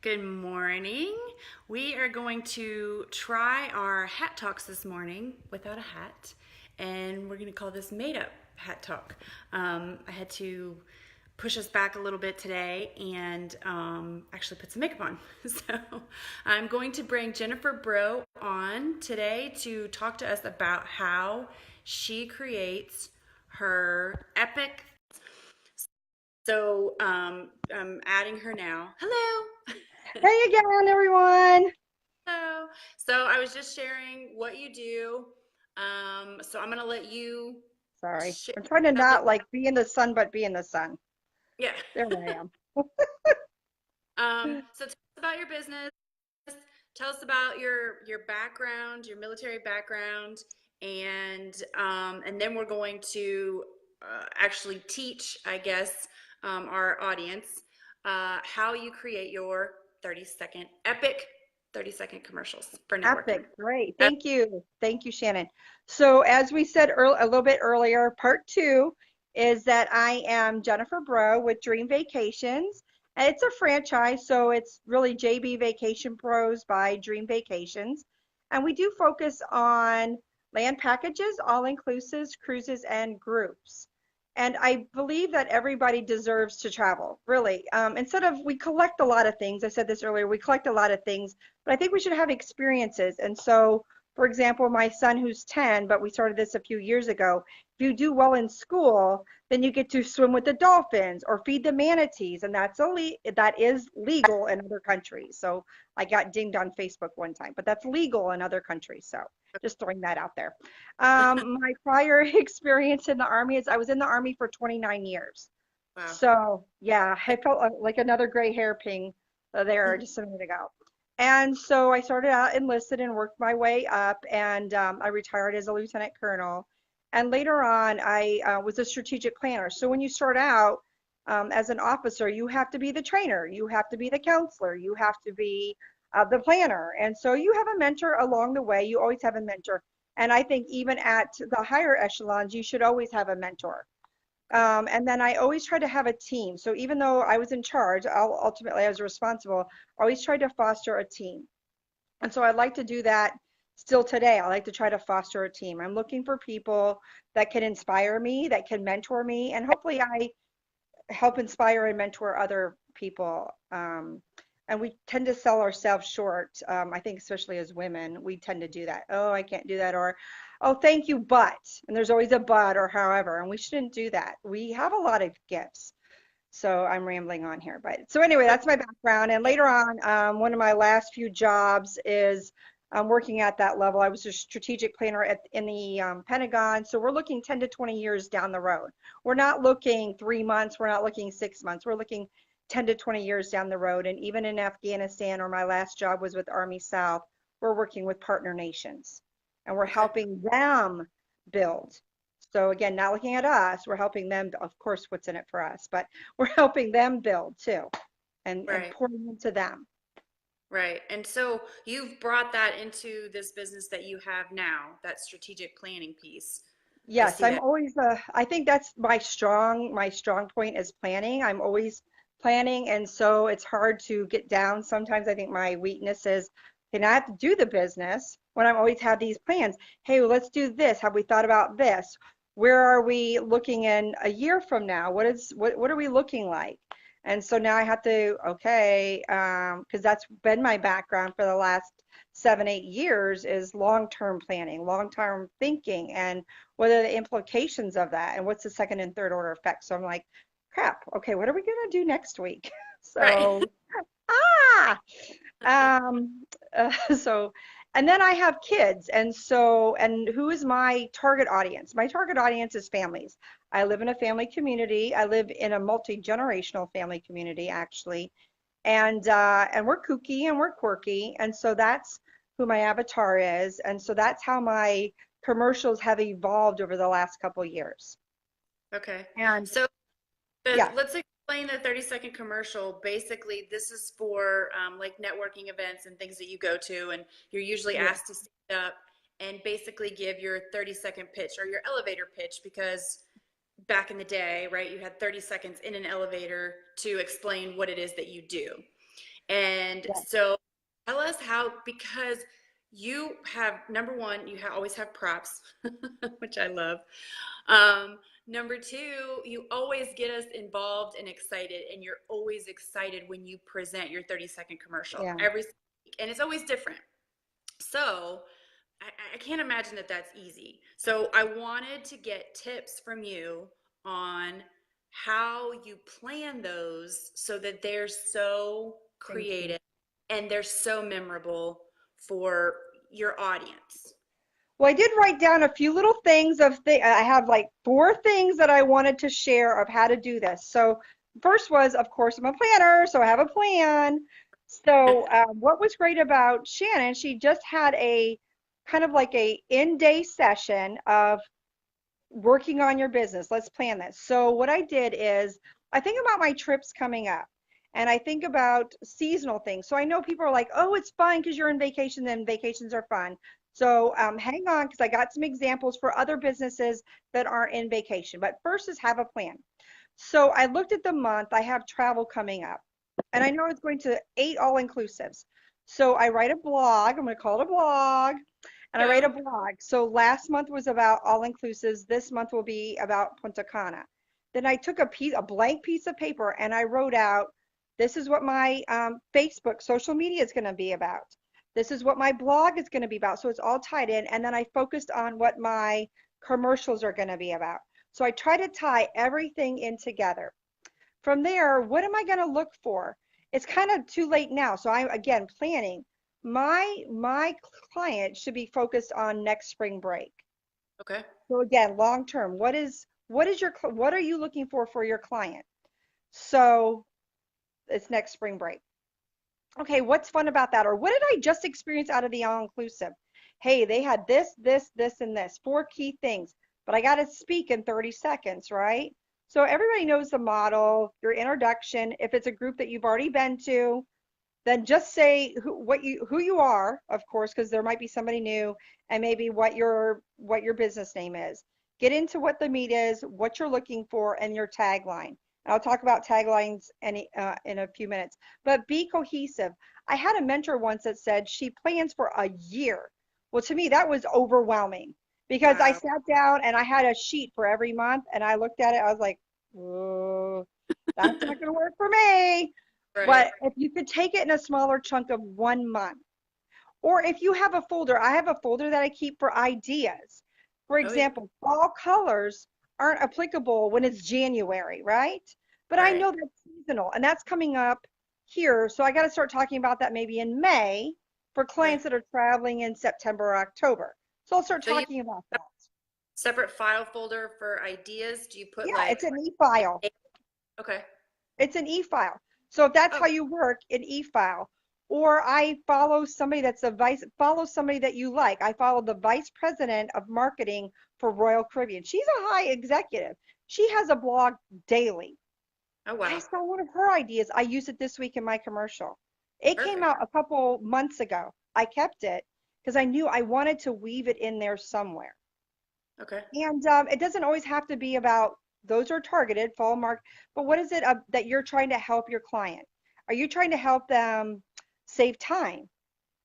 Good morning. We are going to try our hat talks this morning without a hat, and we're going to call this made up hat talk. I had to push us back a little bit today and actually put some makeup on. So I'm going to bring Jenifer Breaux on today to talk to us about how she creates her epic. So I'm adding her now. Hello. Hey again, everyone. Hello. So I was just sharing what you do. So I'm gonna let you Sorry. share I'm trying to a little. not like be in the sun, but be in the sun. Yeah. There I am. So tell us about your business. Tell us about your background, your military background, and then we're going to actually teach, I guess, our audience how you create your 30-second epic 30-second commercials for networking. Epic. Great. Thank you. Thank you, Shannon. So as we said a little bit earlier, part two is that I am Jenifer Breaux with Dream Vacations. And it's a franchise, so it's really JB Vacation Pros by Dream Vacations. And we do focus on land packages, all inclusives, cruises, and groups. And I believe that everybody deserves to travel, really. Instead of, we collect a lot of things. I said this earlier, we collect a lot of things, but I think we should have experiences. And so, for example, my son who's 10, but we started this a few years ago, if you do well in school, then you get to swim with the dolphins or feed the manatees, and that is legal in other countries. So I got dinged on Facebook one time, but that's legal in other countries. So just throwing that out there. My prior experience in the Army is I was in the Army for 29 years. Wow. So yeah, I felt like another gray hairpin there just a minute ago. And so I started out enlisted and worked my way up, and I retired as a lieutenant colonel. And later on, I was a strategic planner. So when you start out as an officer, you have to be the trainer, you have to be the counselor, you have to be the planner. And so you have a mentor along the way. You always have a mentor. And I think even at the higher echelons, you should always have a mentor. Okay. And then I always try to have a team. So even though I was in charge, ultimately I was responsible, I always tried to foster a team. And so I'd like to do that still today. I like to try to foster a team. I'm looking for people that can inspire me, that can mentor me, and hopefully I help inspire and mentor other people. And we tend to sell ourselves short. I think especially as women, we tend to do that. Oh, I can't do that, or oh, thank you, but, and there's always a but or however, and we shouldn't do that. We have a lot of gifts. So I'm rambling on here, but so anyway, So that's my background. And later on, one of my last few jobs is working at that level. I was a strategic planner in the Pentagon. So we're looking 10 to 20 years down the road. We're not looking 3 months. We're not looking 6 months. We're looking 10 to 20 years down the road. And even in Afghanistan, or my last job was with Army South, we're working with partner nations and we're okay. helping them build. So again, not looking at us, we're helping them, of course, what's in it for us, but we're helping them build too and Right. pouring into them. Right. And so you've brought that into this business that you have now, that strategic planning piece. I Yes, see I'm that. always I think that's my strong point is planning. I'm always planning, and so it's hard to get down. Sometimes I think my weakness is, okay, now I have to do the business when I'm always have these plans. Hey, well, let's do this. Have we thought about this? Where are we looking in a year from now? What are we looking like? And so now I have to, okay, because that's been my background for the last 7, 8 years is long-term planning, long-term thinking, and what are the implications of that, and what's the second and third order effects. So I'm like, crap, okay, what are we gonna do next week? Right. So, ah, um, so, and then I have kids, and so, and who is my target audience? My target audience is families. I live in a family community. I live in a multi-generational family community, actually, and we're kooky and we're quirky, and so that's who my avatar is, and so that's how my commercials have evolved over the last couple years. Okay. And So yeah, let's explain the 30-second commercial. Basically, this is for like networking events and things that you go to, and you're usually yeah, asked to stand up and basically give your 30-second pitch or your elevator pitch because back in the day, right, you had 30 seconds in an elevator to explain what it is that you do. And Yeah. so tell us how, because you have, number one, you always have props, which I love. Number two, you always get us involved and excited, and you're always excited when you present your 30-second commercial Yeah. every week, and it's always different. So I can't imagine that that's easy. So I wanted to get tips from you on how you plan those so that they're so Thank you. creative and they're so memorable for your audience. Well, I did write down a few little things I have like four things that I wanted to share of how to do this. So first was, of course, I'm a planner, so I have a plan. So what was great about Shannon, she just had a kind of like a in-day session of working on your business. Let's plan this. So what I did is I think about my trips coming up and I think about seasonal things. So I know people are like, oh, it's fun because you're in vacation and vacations are fun. So hang on because I got some examples for other businesses that aren't in vacation. But first is have a plan. So I looked at the month. I have travel coming up and I know it's going to 8 all-inclusives. So I write a blog. I'm going to call it a blog and I write a Go. blog. So last month was about all-inclusives. This month will be about Punta Cana. Then I took a blank piece of paper, and I wrote out, this is what my Facebook social media is going to be about. This is what my blog is going to be about. So it's all tied in. And then I focused on what my commercials are going to be about. So I try to tie everything in together. From there, what am I going to look for? It's kind of too late now. So I'm again planning. My client should be focused on next spring break. Okay. So again, long term, what are you looking for your client? So it's next spring break. Okay, what's fun about that? Or what did I just experience out of the all inclusive? Hey, they had this, and this, four key things, but I got to speak in 30 seconds, right? So everybody knows the model, your introduction. If it's a group that you've already been to, then just say who you are, of course, because there might be somebody new, and maybe what your business name is. Get into what the meat is, what you're looking for, and your tagline. And I'll talk about taglines in a few minutes. But be cohesive. I had a mentor once that said she plans for a year. Well, to me, that was overwhelming because I Wow. sat down and I had a sheet for every month, and I looked at it. I was like, oh, that's not going to work for me. Right. But if you could take it in a smaller chunk of 1 month, or if you have a folder, I have a folder that I keep for ideas. For Oh, yeah. example, fall colors aren't applicable when it's January, right? But I Right. know that's seasonal and that's coming up here. So I got to start talking about that maybe in May for Right. clients that are traveling in September or October. So I'll start So you talking about that. have a separate file folder for ideas. Do you put Yeah, like, it's an e-file. okay. It's an e-file. So if that's Oh, how you work, an e-file. Or I follow somebody follow somebody that you like. I follow the vice president of marketing for Royal Caribbean. She's a high executive. She has a blog daily. oh, I wow. saw one of her ideas. I used it this week in my commercial. It came Perfect. out a couple months ago. I kept it because I knew I wanted to weave it in there somewhere. Okay. And it doesn't always have to be about those are targeted, fall mark, but what is it that you're trying to help your client? Are you trying to help them save time?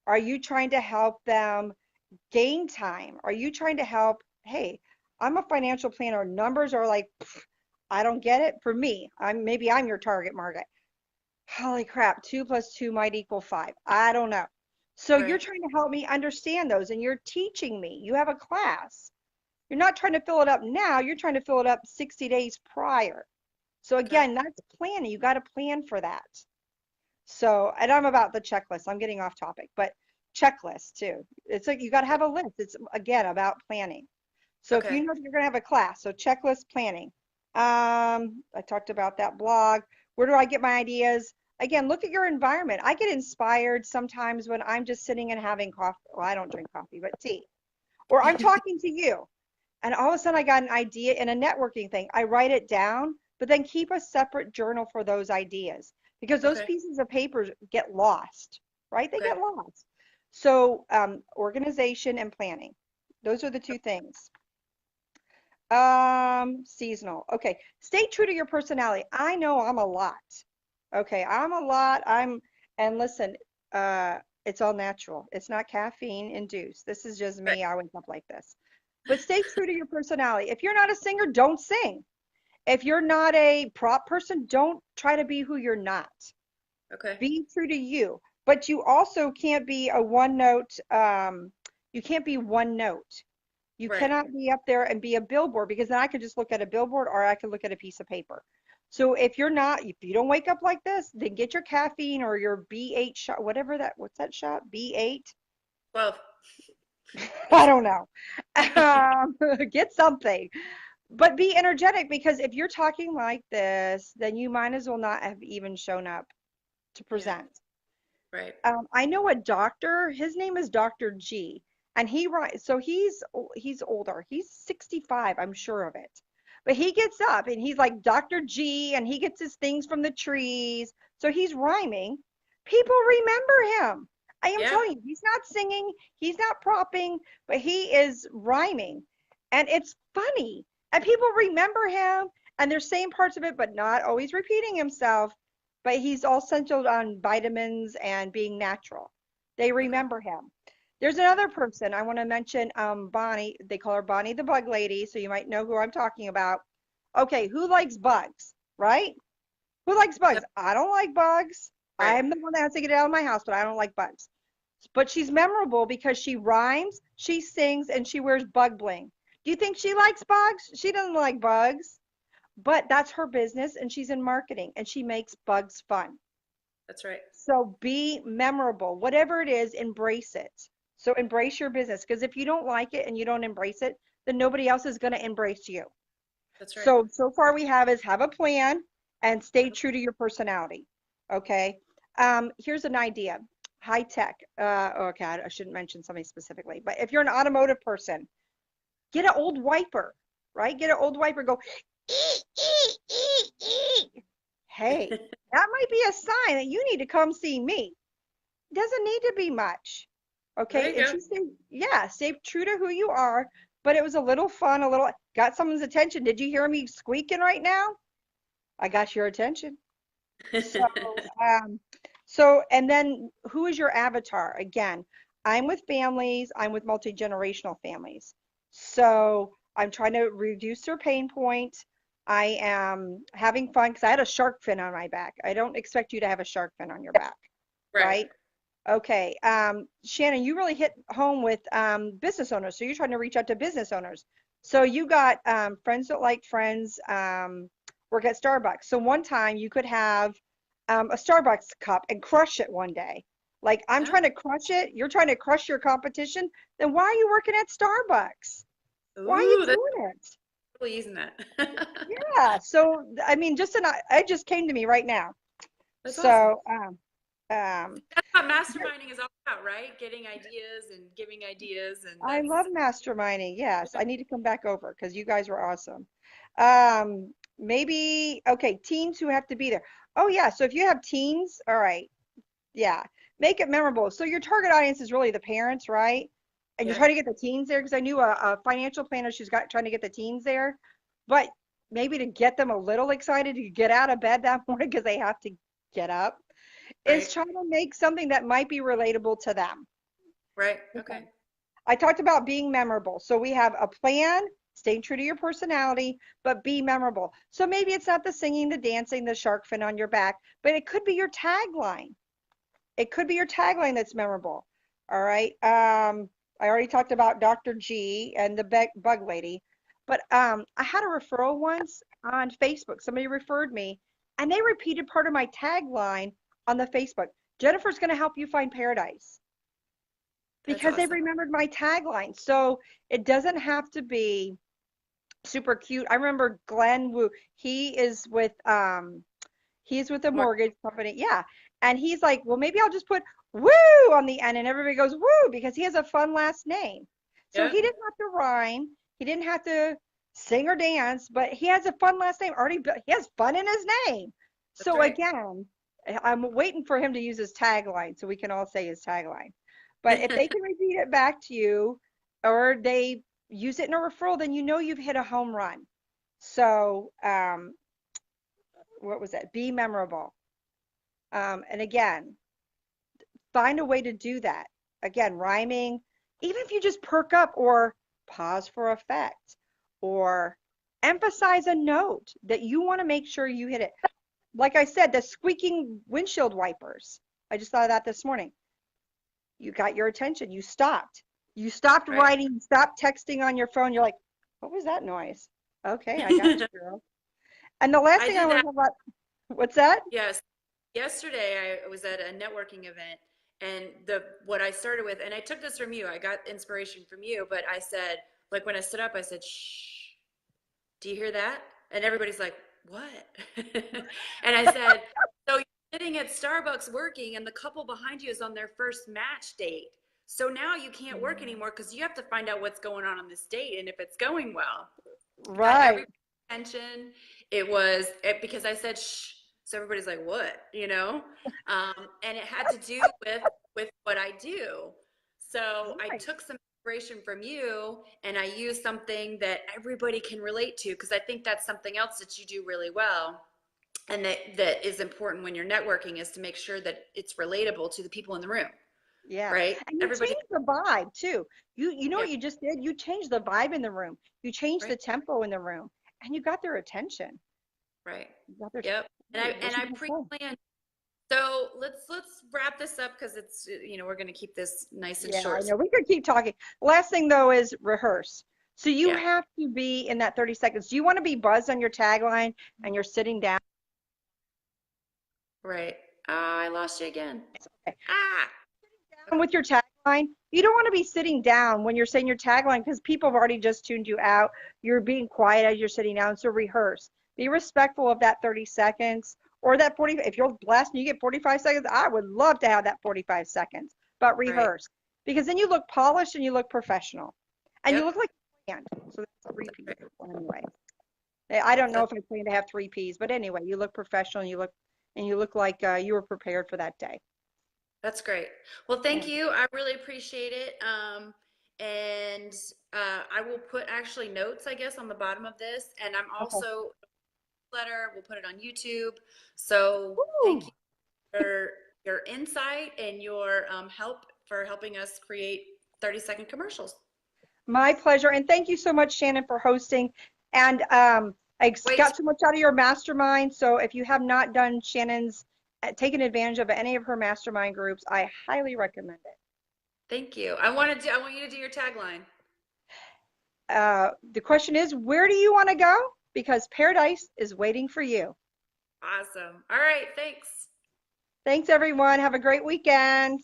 Are you trying to help them gain time? Are you trying to help? Hey, I'm a financial planner. Numbers are like, pff, I don't get it. For me, I'm your target market. Holy crap, 2 + 2 might equal 5. I don't know. So you're Right. trying to help me understand those and you're teaching me. You have a class. You're not trying to fill it up now, you're trying to fill it up 60 days prior. So Okay. again, that's planning. You got to plan for that. So, and I'm about the checklist. I'm getting off topic, but checklist too. It's like you got to have a list. It's again about planning. So if you Okay. know that you're going to have a class, so checklist planning. I talked about that blog. Where do I get my ideas? Again, look at your environment. I get inspired sometimes when I'm just sitting and having coffee. Well, I don't drink coffee, but tea. Or I'm talking to you and all of a sudden I got an idea in a networking thing. I write it down, but then keep a separate journal for those ideas because those Okay. pieces of paper get lost, right? They Okay. get lost. So organization and planning. Those are the two things. Seasonal. Okay. Stay true to your personality. I know I'm a lot. Okay. I'm a lot. And listen, it's all natural. It's not caffeine induced. This is just Right. me. I wake up like this. But stay true to your personality. If you're not a singer, don't sing. If you're not a prop person, don't try to be who you're not. Okay. Be true to you. But you also can't be a one note, you can't be one note. You Right. cannot be up there and be a billboard because then I could just look at a billboard or I could look at a piece of paper. So if you're not, if you don't wake up like this, then get your caffeine or your B8 shot, whatever that, what's that shot? B8? 12. I don't know. Get something, but be energetic because if you're talking like this, then you might as well not have even shown up to Yeah. present. Right. I know a doctor, his name is Dr. G, and so he's older. He's 65, I'm sure of it. But he gets up and he's like Dr. G and he gets his things from the trees. So he's rhyming. People remember him. I am Yeah. telling you, he's not singing, he's not propping, but he is rhyming. And it's funny. And people remember him and they're saying parts of it, but not always repeating himself, but he's all centered on vitamins and being natural. They Okay. remember him. There's another person I want to mention, Bonnie. They call her Bonnie the Bug Lady, so you might know who I'm talking about. Okay, who likes bugs, right? Who likes bugs? Yep. I don't like bugs. Right. I'm the one that has to get it out of my house, but I don't like bugs. But she's memorable because she rhymes, she sings, and she wears bug bling. Do you think she likes bugs? She doesn't like bugs, but that's her business, and she's in marketing, and she makes bugs fun. That's right. So be memorable. Whatever it is, embrace it. So embrace your business because if you don't like it and you don't embrace it, then nobody else is going to embrace you. That's right. So far we have a plan and stay true to your personality. Okay. Here's an idea. High tech. Okay, I shouldn't mention something specifically, but if you're an automotive person, get an old wiper, right? Get an old wiper, go, ee, ee, ee, ee. Hey, that might be a sign that you need to come see me. Doesn't need to be much. There Okay, you if go. you stay, yeah, stay true to who you are, but it was a little fun, a little got someone's attention. Did you hear me squeaking right now? I got your attention. So, um, and then who is your avatar? Again, I'm with families, I'm with multi-generational families. So I'm trying to reduce their pain point. I am having fun because I had a shark fin on my back. I don't expect you to have a shark fin on your back, Right. right? Okay. Shannon, you really hit home with business owners. So you're trying to reach out to business owners. So you got friends that like friends work at Starbucks. So one time you could have a Starbucks cup and crush it one day. Like I'm Oh, trying to crush it, you're trying to crush your competition. Then why are you working at Starbucks? Why are you ooh, that's doing it? really using that. Yeah. So I mean, it just came to me right now. That's awesome. So um, That's what masterminding is all about, right? Getting ideas and giving ideas, and I love that's masterminding. Yes, yeah. I need to come back over because you guys were awesome. Maybe, okay, teens who have to be there. Oh, yeah. So if you have teens, all right. Yeah. Make it memorable. So your target audience is really the parents, right? And you're Yeah. trying to get the teens there because I knew a financial planner, she's got trying to get the teens there. But maybe to get them a little excited to get out of bed that morning because they have to get up is Right. trying to make something that might be relatable to them. Right. Okay. Okay. I talked about being memorable. So we have a plan, staying true to your personality, but be memorable. So maybe it's not the singing, the dancing, the shark fin on your back, but it could be your tagline. It could be your tagline that's memorable. All right. I already talked about Dr. G and the bug lady, but I had a referral once on Facebook. Somebody referred me, and they repeated part of my tagline on the Facebook. Jennifer's going to help you find paradise That's because they awesome. remembered my tagline. So it doesn't have to be super cute. I remember Glenn Wu. He's with a More. mortgage company. Yeah. And he's like, well, maybe I'll just put woo on the end and everybody goes woo because he has a fun last name. So Yeah. he didn't have to rhyme. He didn't have to sing or dance, but he has a fun last name. He has fun in his name. That's So right. again, I'm waiting for him to use his tagline so we can all say his tagline. But if they can repeat it back to you or they use it in a referral, then you know you've hit a home run. So, what was that? Be memorable. And again, find a way to do that. Again, rhyming, even if you just perk up or pause for effect or emphasize a note that you want to make sure you hit it. Like I said, the squeaking windshield wipers. I just thought of that this morning. You got your attention. You stopped. You stopped Right. writing, stopped texting on your phone. You're like, what was that noise? Okay, I got you, girl. And the last I thing I did want to that. talk about, what's that? Yes. Yesterday I was at a networking event and the what I started with, and I took this from you. I got inspiration from you, but I said, like when I stood up, I said, shh, do you hear that? And everybody's like, what? And I said, so you're sitting at Starbucks working and the couple behind you is on their first match date. So now you can't work anymore because you have to find out what's going on this date and if it's going well. Got Right. everybody's attention. Because I said shh, so everybody's like, what? And it had to do with what I do. So I Right. took some inspiration from you and I used something that everybody can relate to because I think that's something else that you do really well. And that is important when you're networking is to make sure that it's relatable to the people in the room, Yeah. right? And you Everybody, change the vibe too. You know yeah, what you just did? You changed the vibe in the room. You changed the right, tempo in the room and you got their attention. right. You got their, Yep. And I hey, and listen I to the show. pre-planned. So let's wrap this up because it's we're going to keep this nice and Yeah, I short. know. We could keep talking. Last thing though is rehearse. So you Yeah, have to be in that 30 seconds. Do you want to be buzzed on your tagline and you're sitting down? right. I lost you again. Ah, okay. With your tagline, you don't want to be sitting down when you're saying your tagline because people have already just tuned you out. You're being quiet as you're sitting down. So rehearse. Be respectful of that 30 seconds or that 40. If you're blessed and you get 45 seconds, I would love to have that 45 seconds, but Right. rehearse because then you look polished and you look professional and you Yep. look like a band. So that's three P's anyway. I don't know That, if I plan to have three P's, but anyway, you look professional and you look like you were prepared for that day. that's great. Well, Yeah. thank you. I really appreciate it. And I will put actually notes, I guess, on the bottom of this, and I'm Okay. also letter. We'll put it on YouTube. So thank Woo! you for your insight and your help for helping us create 30-second commercials. My pleasure. And thank you so much, Shannon, for hosting. And I Wait, got so much out of your mastermind. So if you have not done Shannon's, taken advantage of any of her mastermind groups, I highly recommend it. thank you. I want you to do your tagline. The question is, where do you want to go? Because paradise is waiting for you. Awesome. All right, thanks. Thanks, everyone. Have a great weekend.